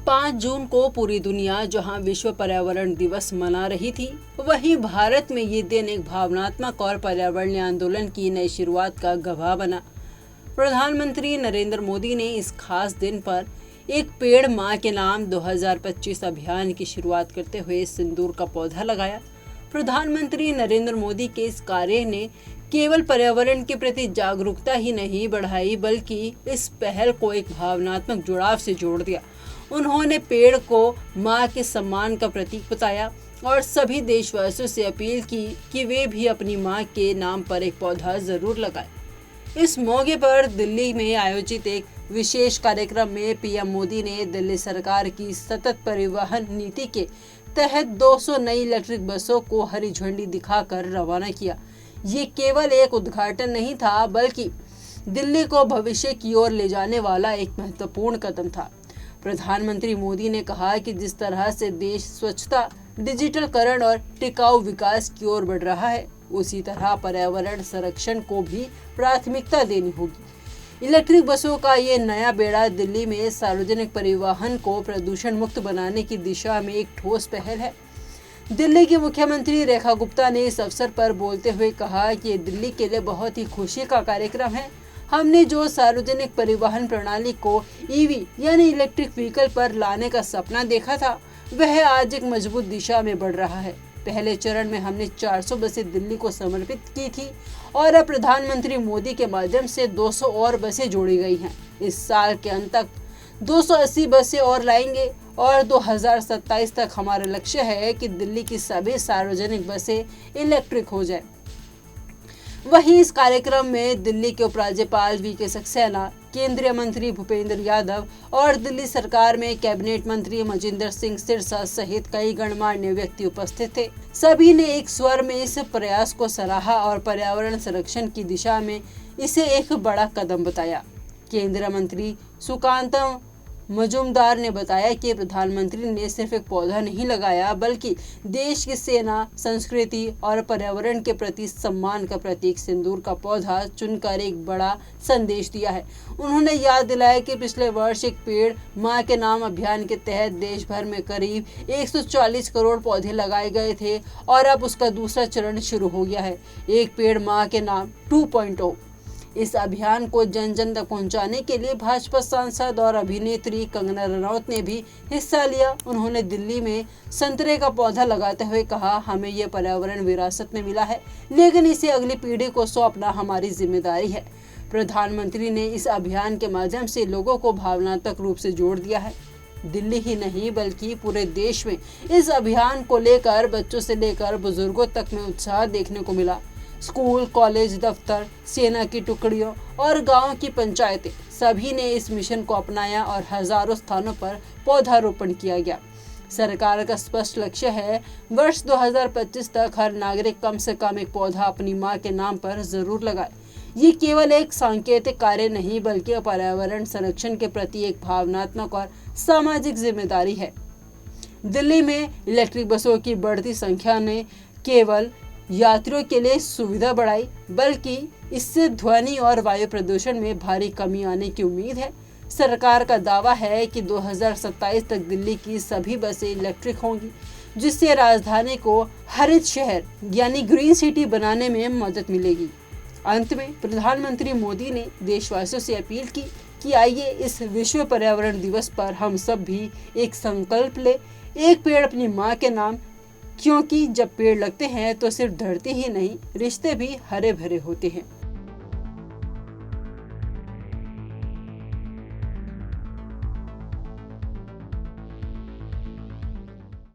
5 जून को पूरी दुनिया जहां विश्व पर्यावरण दिवस मना रही थी, वहीं भारत में ये दिन एक भावनात्मक और पर्यावरणीय आंदोलन की नई शुरुआत का गवाह बना। प्रधानमंत्री नरेंद्र मोदी ने इस खास दिन पर एक पेड़ मां के नाम 2025 अभियान की शुरुआत करते हुए सिंदूर का पौधा लगाया। प्रधानमंत्री नरेंद्र मोदी के इस कार्य ने केवल पर्यावरण के प्रति जागरूकता ही नहीं बढ़ाई, बल्कि इस पहल को एक भावनात्मक जुड़ाव से जोड़ दिया। उन्होंने पेड़ को मां के सम्मान का प्रतीक बताया और सभी देशवासियों से अपील की कि वे भी अपनी मां के नाम पर एक पौधा जरूर लगाएं। इस मौके पर दिल्ली में आयोजित एक विशेष कार्यक्रम में पीएम मोदी ने दिल्ली सरकार की सतत परिवहन नीति के तहत 200 नई इलेक्ट्रिक बसों को हरी झंडी दिखाकर रवाना किया। ये केवल एक उद्घाटन नहीं था, बल्कि दिल्ली को भविष्य की ओर ले जाने वाला एक महत्वपूर्ण कदम था। प्रधानमंत्री मोदी ने कहा कि जिस तरह से देश स्वच्छता, डिजिटलकरण और टिकाऊ विकास की ओर बढ़ रहा है, उसी तरह पर्यावरण संरक्षण को भी प्राथमिकता देनी होगी। इलेक्ट्रिक बसों का ये नया बेड़ा दिल्ली में सार्वजनिक परिवहन को प्रदूषण मुक्त बनाने की दिशा में एक ठोस पहल है। दिल्ली की मुख्यमंत्री रेखा गुप्ता ने इस अवसर पर बोलते हुए कहा कि ये दिल्ली के लिए बहुत ही खुशी का कार्यक्रम है। हमने जो सार्वजनिक परिवहन प्रणाली को ईवी यानी इलेक्ट्रिक व्हीकल पर लाने का सपना देखा था, वह आज एक मजबूत दिशा में बढ़ रहा है। पहले चरण में हमने 400 बसें दिल्ली को समर्पित की थी और अब प्रधानमंत्री मोदी के माध्यम से 200 और बसें जोड़ी गई हैं। इस साल के अंत तक 280 बसें और लाएंगे और 2027 तक हमारा लक्ष्य है कि दिल्ली की सभी सार्वजनिक बसें इलेक्ट्रिक हो जाए। वहीं इस कार्यक्रम में दिल्ली के उपराज्यपाल वीके सक्सेना, केंद्रीय मंत्री भूपेंद्र यादव और दिल्ली सरकार में कैबिनेट मंत्री मजिंदर सिंह सिरसा सहित कई गणमान्य व्यक्ति उपस्थित थे। सभी ने एक स्वर में इस प्रयास को सराहा और पर्यावरण संरक्षण की दिशा में इसे एक बड़ा कदम बताया। केंद्रीय मंत्री सुकांतम मजूमदार ने बताया कि प्रधानमंत्री ने सिर्फ एक पौधा नहीं लगाया, बल्कि देश की सेना, संस्कृति और पर्यावरण के प्रति सम्मान का प्रतीक सिंदूर का पौधा चुनकर एक बड़ा संदेश दिया है। उन्होंने याद दिलाया कि पिछले वर्ष एक पेड़ मां के नाम अभियान के तहत देश भर में करीब 140 करोड़ पौधे लगाए गए थे और अब उसका दूसरा चरण शुरू हो गया है, एक पेड़ मां के नाम 2.0। इस अभियान को जन जन तक पहुंचाने के लिए भाजपा सांसद और अभिनेत्री कंगना रनौत ने भी हिस्सा लिया। उन्होंने दिल्ली में संतरे का पौधा लगाते हुए कहा, हमें ये पर्यावरण विरासत में मिला है, लेकिन इसे अगली पीढ़ी को सौंपना हमारी जिम्मेदारी है। प्रधानमंत्री ने इस अभियान के माध्यम से लोगों को भावनात्मक रूप से जोड़ दिया है। दिल्ली ही नहीं बल्कि पूरे देश में इस अभियान को लेकर बच्चों से लेकर बुजुर्गों तक में उत्साह देखने को मिला। स्कूल, कॉलेज, दफ्तर, सेना की टुकड़ियों और गांव की पंचायतें सभी ने इस मिशन को अपनाया और हजारों स्थानों पर पौधारोपण किया गया। सरकार का स्पष्ट लक्ष्य है, वर्ष 2025 तक हर नागरिक कम से कम एक पौधा अपनी मां के नाम पर जरूर लगाए। ये केवल एक सांकेतिक कार्य नहीं, बल्कि पर्यावरण संरक्षण के प्रति एक भावनात्मक और सामाजिक जिम्मेदारी है। दिल्ली में इलेक्ट्रिक बसों की बढ़ती संख्या ने केवल यात्रियों के लिए सुविधा बढ़ाई, बल्कि इससे ध्वनि और वायु प्रदूषण में भारी कमी आने की उम्मीद है। सरकार का दावा है कि 2027 तक दिल्ली की सभी बसें इलेक्ट्रिक होंगी, जिससे राजधानी को हरित शहर यानी ग्रीन सिटी बनाने में मदद मिलेगी। अंत में प्रधानमंत्री मोदी ने देशवासियों से अपील की कि आइए इस विश्व पर्यावरण दिवस पर हम सब भी एक संकल्प ले, एक पेड़ अपनी मां के नाम, क्योंकि जब पेड़ लगते हैं तो सिर्फ धरती ही नहीं, रिश्ते भी हरे भरे होते हैं।